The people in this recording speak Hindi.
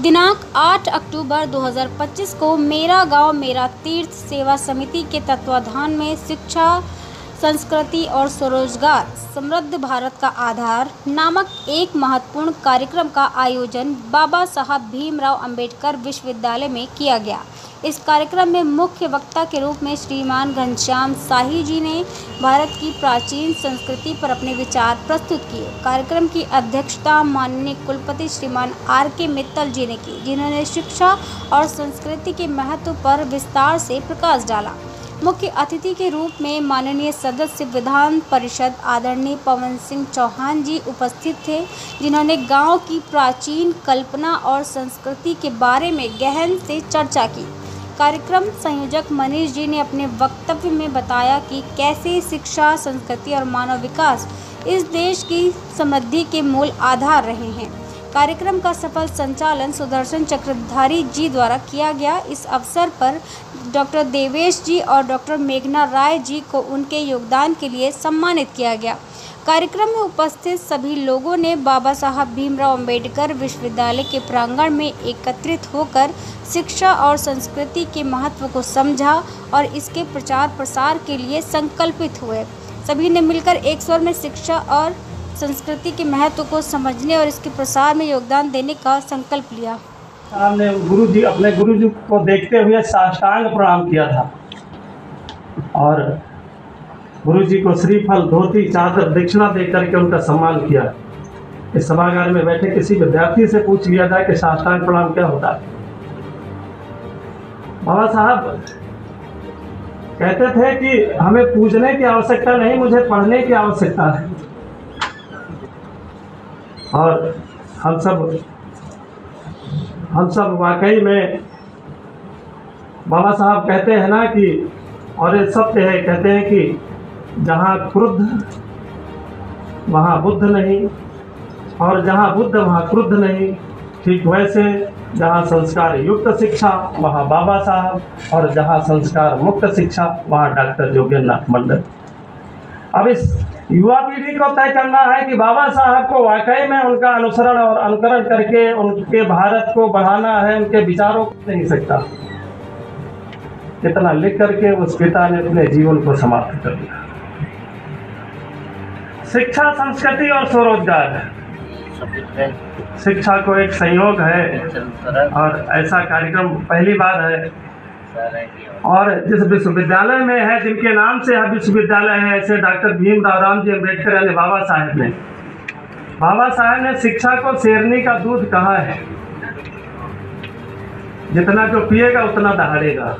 दिनांक 8 अक्टूबर 2025 को मेरा गांव मेरा तीर्थ सेवा समिति के तत्वाधान में शिक्षा, संस्कृति और स्वरोजगार समृद्ध भारत का आधार नामक एक महत्वपूर्ण कार्यक्रम का आयोजन बाबा साहब भीमराव अंबेडकर विश्वविद्यालय में किया गया। इस कार्यक्रम में मुख्य वक्ता के रूप में श्रीमान घनश्याम शाही जी ने भारत की प्राचीन संस्कृति पर अपने विचार प्रस्तुत किए। कार्यक्रम की अध्यक्षता माननीय कुलपति श्रीमान R.K. मित्तल जी ने की, जिन्होंने शिक्षा और संस्कृति के महत्व पर विस्तार से प्रकाश डाला। मुख्य अतिथि के रूप में माननीय सदस्य विधान परिषद आदरणीय पवन सिंह चौहान जी उपस्थित थे, जिन्होंने गांव की प्राचीन कल्पना और संस्कृति के बारे में गहन से चर्चा की। कार्यक्रम संयोजक मनीष जी ने अपने वक्तव्य में बताया कि कैसे शिक्षा, संस्कृति और मानव विकास इस देश की समृद्धि के मूल आधार रहे हैं। कार्यक्रम का सफल संचालन सुदर्शन चक्रधारी जी द्वारा किया गया। इस अवसर पर डॉक्टर देवेश जी और डॉक्टर मेघना राय जी को उनके योगदान के लिए सम्मानित किया गया। कार्यक्रम में उपस्थित सभी लोगों ने बाबा साहब भीमराव अंबेडकर विश्वविद्यालय के प्रांगण में एकत्रित होकर शिक्षा और संस्कृति के महत्व को समझा और इसके प्रचार प्रसार के लिए संकल्पित हुए। सभी ने मिलकर एक स्वर में शिक्षा और संस्कृति के महत्व को समझने और इसके प्रसार में योगदान देने का संकल्प लिया। हमने अपने गुरुजी को देखते हुए साष्टांग प्रणाम किया था और गुरुजी को श्रीफल, धोती, चादर, दक्षिणा दे करके उनका सम्मान किया। इस सभागार में बैठे किसी विद्यार्थी से पूछ लिया जाए कि साष्टांग प्रणाम क्या होता है। बाबा साहब कहते थे कि हमें पूजने की आवश्यकता नहीं, मुझे पढ़ने की आवश्यकता है। और हम सब वाकई में बाबा साहब कहते हैं ना कि, और ये सत्य है, कहते हैं कि जहाँ क्रुद्ध वहाँ बुद्ध नहीं, और जहाँ बुद्ध वहाँ क्रुद्ध नहीं। ठीक वैसे जहाँ संस्कार युक्त शिक्षा वहाँ बाबा साहब, और जहाँ संस्कार मुक्त शिक्षा वहाँ डॉक्टर जोगेंद्र नाथ मंडल। अब इस युवा पीढ़ी को तय करना है कि बाबा साहब को वाकई में उनका अनुसरण और अनुकरण करके उनके भारत को बढ़ाना है, उनके विचारों को नहीं सकता। कितना लिख करके उस पिता ने अपने जीवन को समाप्त कर दिया। शिक्षा, संस्कृति और स्वरोजगार, शिक्षा को एक संयोग है और ऐसा कार्यक्रम पहली बार है। और जिस विश्वविद्यालय में है, जिनके नाम से यह विश्वविद्यालय है, ऐसे डॉक्टर भीमराव रामजी अंबेडकर यानी बाबा साहब ने शिक्षा को शेरनी का दूध कहा है। जितना जो पिएगा उतना दहाड़ेगा।